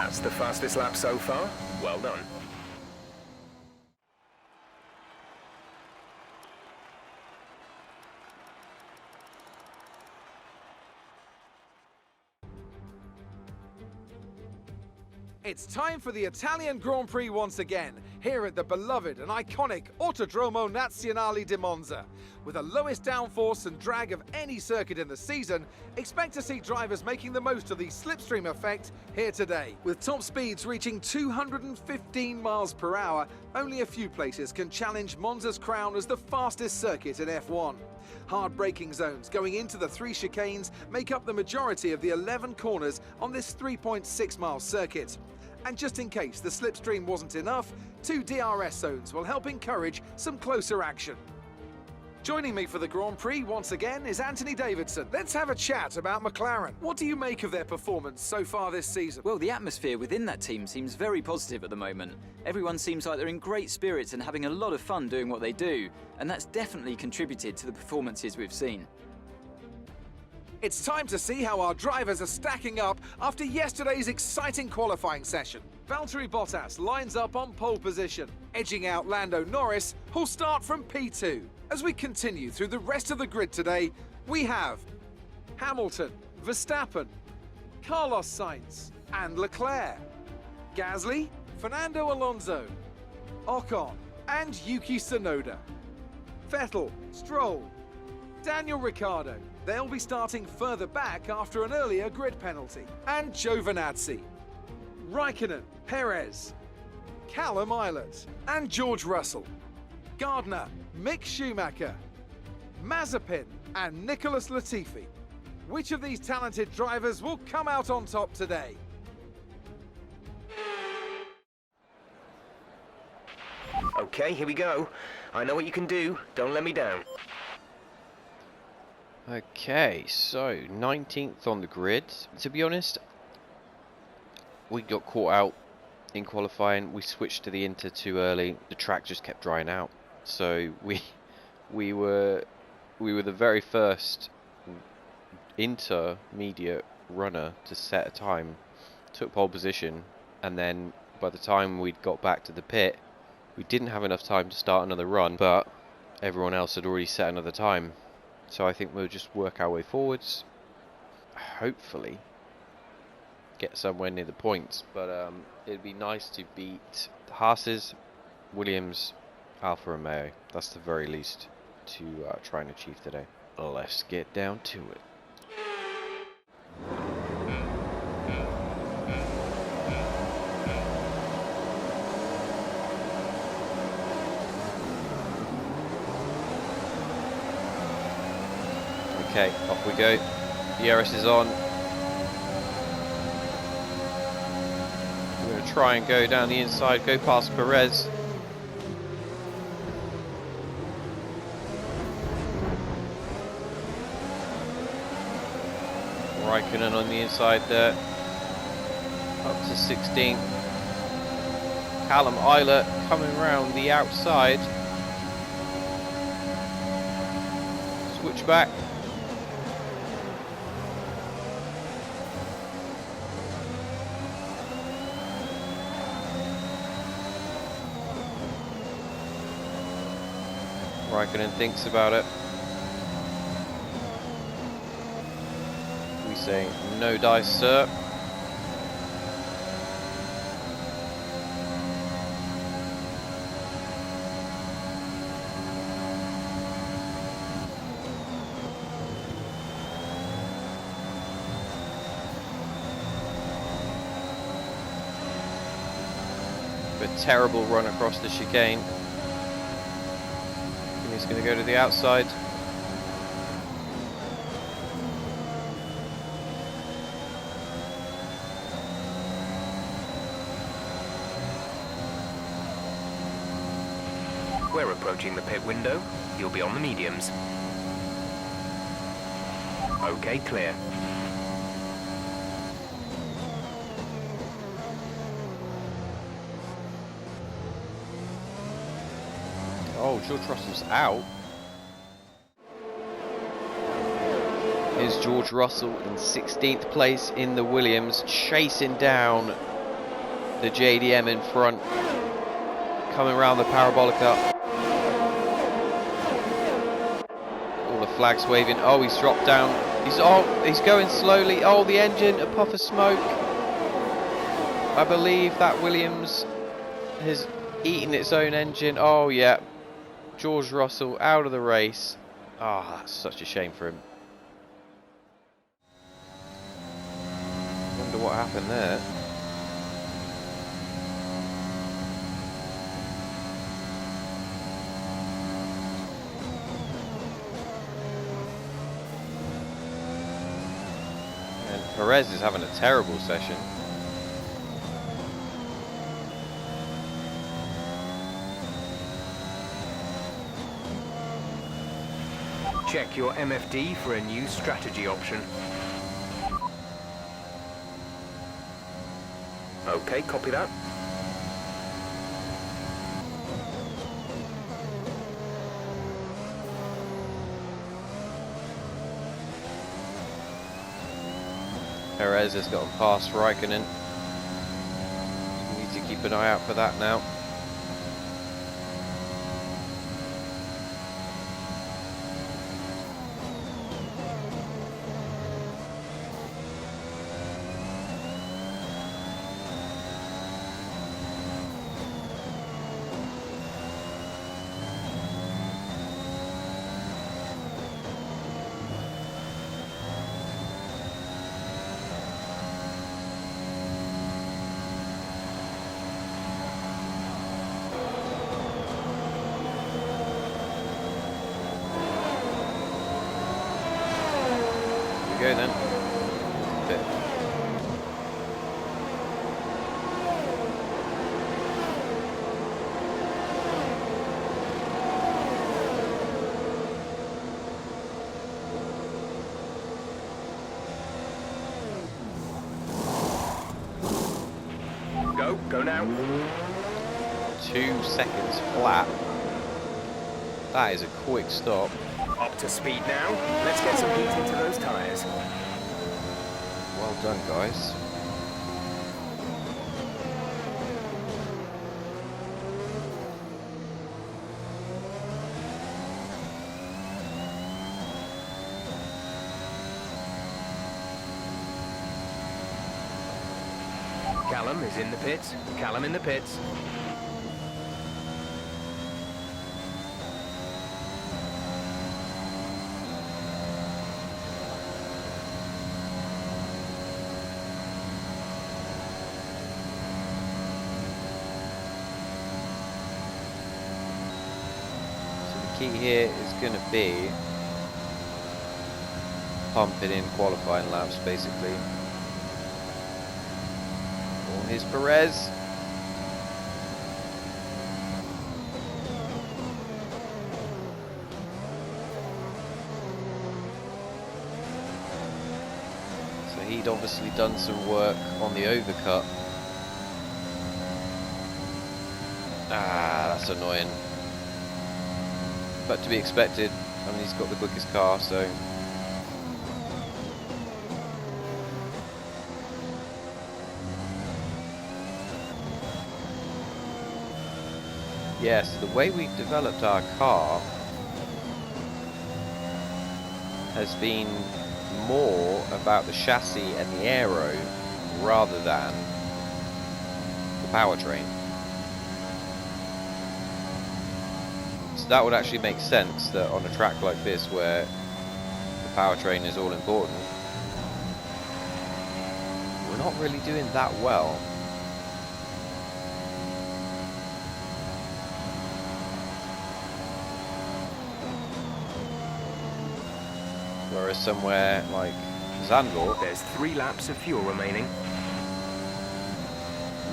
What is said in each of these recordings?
That's the fastest lap so far. Well done. It's time for the Italian Grand Prix once again, here at the beloved and iconic Autodromo Nazionale di Monza. With the lowest downforce and drag of any circuit in the season, expect to see drivers making the most of the slipstream effect here today. With top speeds reaching 215 miles per hour, only a few places can challenge Monza's crown as the fastest circuit in F1. Hard braking zones going into the 3 chicanes make up the majority of the 11 corners on this 3.6-mile circuit. And just in case the slipstream wasn't enough, 2 DRS zones will help encourage some closer action. Joining me for the Grand Prix once again is Anthony Davidson. Let's have a chat about McLaren. What do you make of their performance so far this season? Well, the atmosphere within that team seems very positive at the moment. Everyone seems like they're in great spirits and having a lot of fun doing what they do, and that's definitely contributed to the performances we've seen. It's time to see how our drivers are stacking up after yesterday's exciting qualifying session. Valtteri Bottas lines up on pole position, edging out Lando Norris, who'll start from P2. As we continue through the rest of the grid today, we have Hamilton, Verstappen, Carlos Sainz and Leclerc, Gasly, Fernando Alonso, Ocon and Yuki Tsunoda, Vettel, Stroll, Daniel Ricciardo. They'll be starting further back after an earlier grid penalty. And Giovinazzi, Raikkonen, Perez, Callum Ilott and George Russell, Gardner, Mick Schumacher, Mazepin and Nicholas Latifi. Which of these talented drivers will come out on top today? Okay, here we go. I know what you can do. Don't let me down. Okay, so 19th on the grid. To be honest, we got caught out in qualifying. We switched to the Inter too early. The track just kept drying out. So we were the very first intermediate runner to set a time, took pole position, and then by the time we'd got back to the pit, we didn't have enough time to start another run, but everyone else had already set another time. So I think we'll just work our way forwards, hopefully get somewhere near the points, but it'd be nice to beat the Haas's, Williams, Alfa Romeo. That's the very least to try and achieve today. Let's get down to it. Okay, off we go. DRS is on. We're going to try and go down the inside, go past Perez. Raikkonen on the inside there. Up to 16th. Callum Ilott coming round the outside. Switch back. Raikkonen thinks about it. We say no dice, sir. A terrible run across the chicane. He's going to go to the outside. We're approaching the pit window. You'll be on the mediums. Okay, clear. Oh, George Russell's out. Here's George Russell in 16th place in the Williams, chasing down the JDM in front, coming around the parabolica. All the flags waving. Oh, he's dropped down. He's going slowly. Oh, the engine, a puff of smoke. I believe that Williams has eaten its own engine. Oh yeah, George Russell out of the race. Ah, that's such a shame for him. Wonder what happened there. And Perez is having a terrible session. Check your MFD for a new strategy option. Okay, copy that. Perez has gotten past Raikkonen. Need to keep an eye out for that now. Go then. Bit. Go now. 2 seconds flat. That is a quick stop. Up to speed now. Let's get some heat into those tyres. Well done, guys. Callum is in the pits. Callum in the pits. Key here is going to be pumping in qualifying laps, basically. Oh, here's Perez. So he'd obviously done some work on the overcut. Ah, that's annoying. But to be expected. I mean, he's got the quickest car, so. Yes, the way we've developed our car has been more about the chassis and the aero rather than the powertrain. So that would actually make sense that on a track like this where the powertrain is all important, we're not really doing that well. Whereas somewhere like Zandvoort, There's 3 laps of fuel remaining.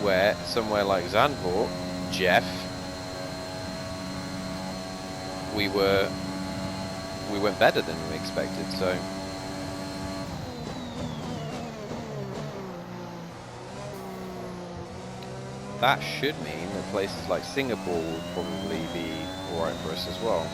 where somewhere like Zandvoort, Jeff, we went better than we expected, so that should mean that places like Singapore will probably be alright for us as well.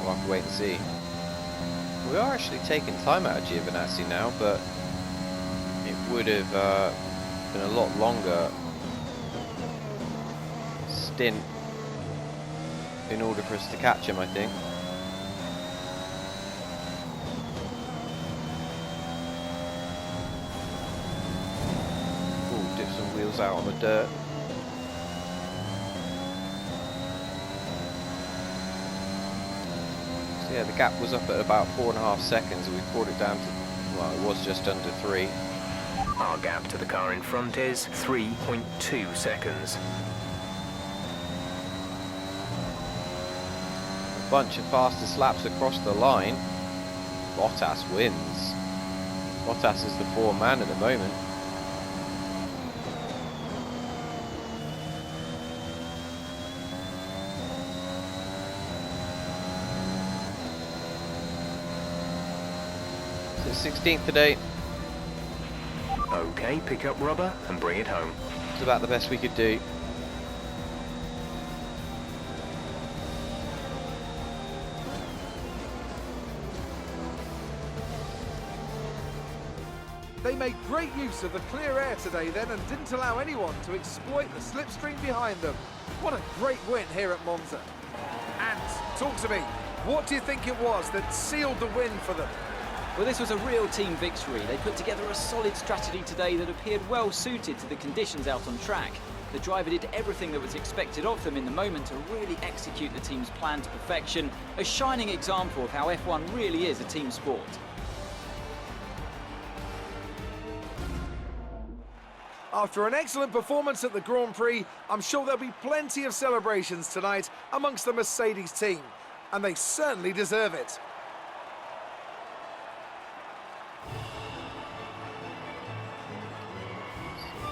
We'll have to wait and see. We are actually taking time out of Giovinazzi now, but it would have been a lot longer stint in order for us to catch him, I think. Ooh, dip some wheels out on the dirt. So yeah, the gap was up at about 4.5 seconds, and we brought it down to, well, it was just under 3. Our gap to the car in front is 3.2 seconds. A bunch of fastest laps across the line. Bottas wins. Bottas is the 4-man at the moment. So 16th today. Okay, pick up rubber and bring it home. It's about the best we could do. They made great use of the clear air today then and didn't allow anyone to exploit the slipstream behind them. What a great win here at Monza. And talk to me, what do you think it was that sealed the win for them? Well, this was a real team victory. They put together a solid strategy today that appeared well suited to the conditions out on track. The driver did everything that was expected of them in the moment to really execute the team's plan to perfection, a shining example of how F1 really is a team sport. After an excellent performance at the Grand Prix, I'm sure there'll be plenty of celebrations tonight amongst the Mercedes team, and they certainly deserve it.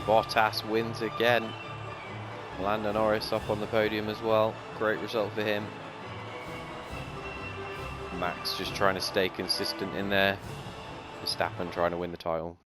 Bottas wins again. Lando Norris up on the podium as well. Great result for him. Max just trying to stay consistent in there. Verstappen trying to win the title.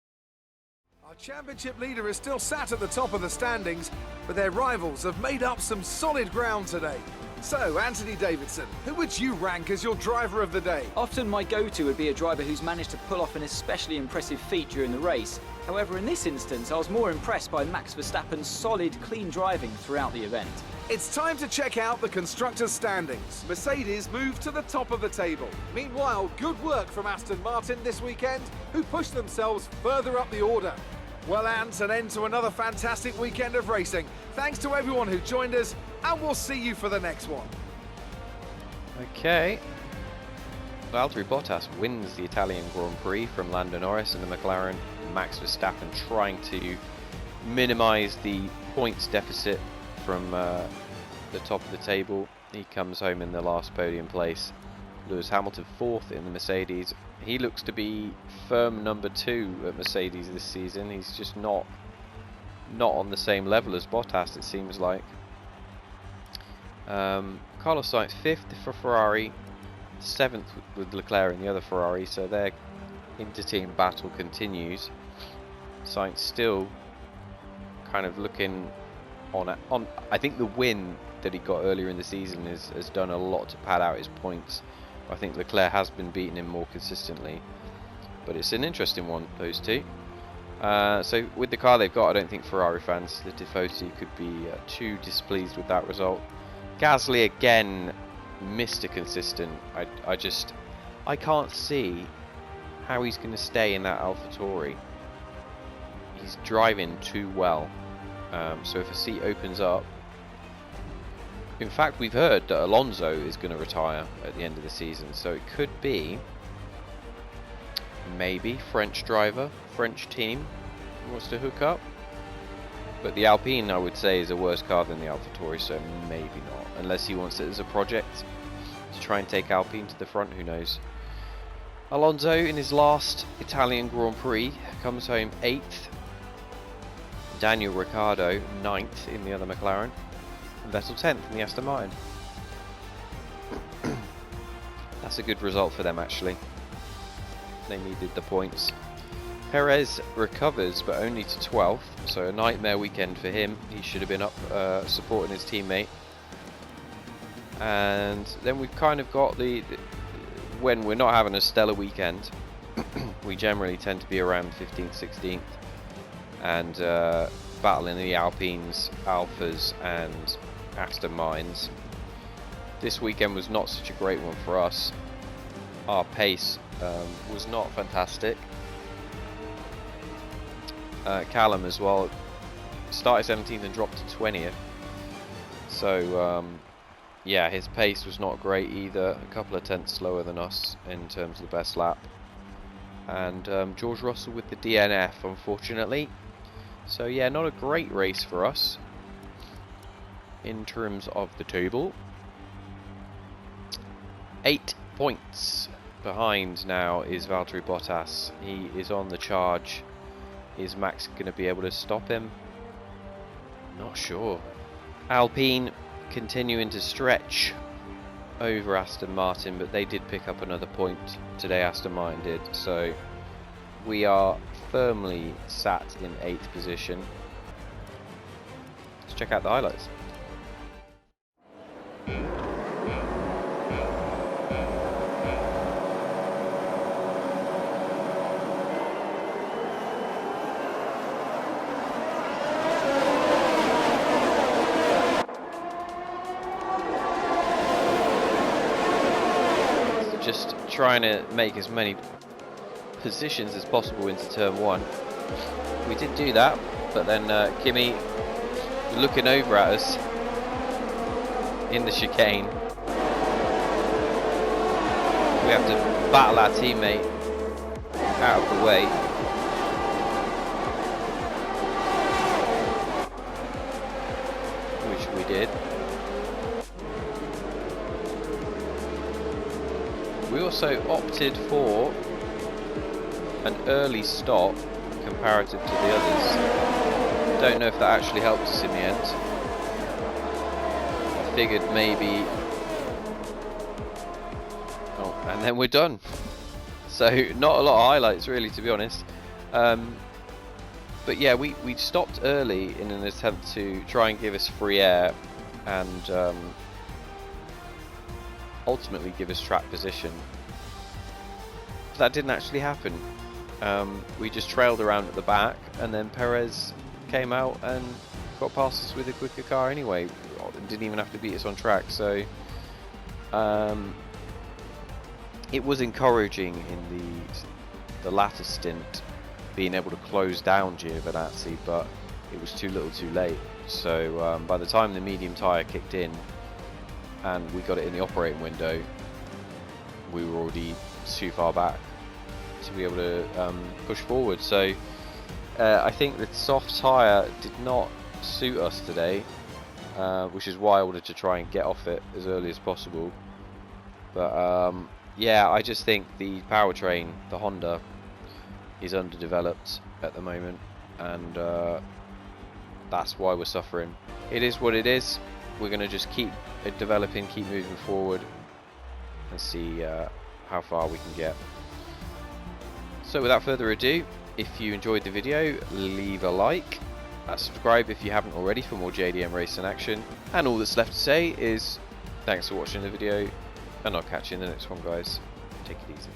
Our championship leader is still sat at the top of the standings, but their rivals have made up some solid ground today. So, Anthony Davidson, who would you rank as your driver of the day? Often my go-to would be a driver who's managed to pull off an especially impressive feat during the race. However, in this instance, I was more impressed by Max Verstappen's solid, clean driving throughout the event. It's time to check out the constructors' standings. Mercedes moved to the top of the table. Meanwhile, good work from Aston Martin this weekend, who pushed themselves further up the order. Well, Ant, an end to another fantastic weekend of racing. Thanks to everyone who joined us, and we'll see you for the next one. Okay. Valtteri Bottas wins the Italian Grand Prix from Lando Norris and the McLaren. Max Verstappen trying to minimise the points deficit from the top of the table. He comes home in the last podium place. Lewis Hamilton 4th in the Mercedes. He looks to be firm number 2 at Mercedes this season. He's just not on the same level as Bottas, it seems like. Carlos Sainz 5th for Ferrari, 7th with Leclerc in the other Ferrari, so their inter-team battle continues. Sainz still kind of looking on. I think the win that he got earlier in the season has done a lot to pad out his points. I think Leclerc has been beating him more consistently, but it's an interesting one, those two. So with the car they've got, I don't think Ferrari fans, the Tifosi, could be too displeased with that result. Gasly again, Mr. Consistent. I can't see how he's going to stay in that AlphaTauri. He's driving too well. So if a seat opens up, in fact we've heard that Alonso is going to retire at the end of the season, so it could be maybe French driver, French team wants to hook up. But the Alpine, I would say, is a worse car than the AlphaTauri, so maybe not. Unless he wants it as a project to try and take Alpine to the front, who knows. Alonso, in his last Italian Grand Prix, comes home 8th. Daniel Ricciardo, 9th in the other McLaren. And Vettel 10th in the Aston Martin. That's a good result for them, actually. They needed the points. Perez recovers, but only to 12th, so a nightmare weekend for him. He should have been up supporting his teammate. And then we've kind of got when we're not having a stellar weekend, we generally tend to be around 15th, 16th. and battling the Alpines, Alphas and Aston Martins. This weekend was not such a great one for us. Our pace was not fantastic. Callum as well started 17th and dropped to 20th. So yeah, his pace was not great either. A couple of tenths slower than us in terms of the best lap. And George Russell with the DNF, unfortunately. So yeah, not a great race for us in terms of the table. 8 points behind now is Valtteri Bottas. He is on the charge. Is Max going to be able to stop him? Not sure. Alpine continuing to stretch over Aston Martin, but they did pick up another point today, Aston Martin did. So we are firmly sat in 8th position. Let's check out the highlights. Just trying to make as many positions as possible into turn 1. We did do that, but then Kimi looking over at us in the chicane. We have to battle our teammate out of the way. Which we did. We also opted for an early stop comparative to the others. Don't know if that actually helped us in the end. I figured maybe... Oh, and then we're done. So not a lot of highlights really, to be honest. But yeah, we stopped early in an attempt to try and give us free air and ultimately give us track position. But that didn't actually happen. We just trailed around at the back, and then Perez came out and got past us with a quicker car anyway. Didn't even have to beat us on track. So it was encouraging in the latter stint being able to close down Giovinazzi, but it was too little too late. So by the time the medium tyre kicked in and we got it in the operating window, we were already too far back to be able to push forward. So I think the soft tyre did not suit us today, which is why I wanted to try and get off it as early as possible. But yeah, I just think the powertrain, the Honda, is underdeveloped at the moment, and that's why we're suffering. It is what it is. We're going to just keep developing, keep moving forward, and see how far we can get. So without further ado, if you enjoyed the video, leave a like, subscribe if you haven't already for more JDM racing action, and all that's left to say is thanks for watching the video, and I'll catch you in the next one, guys. Take it easy.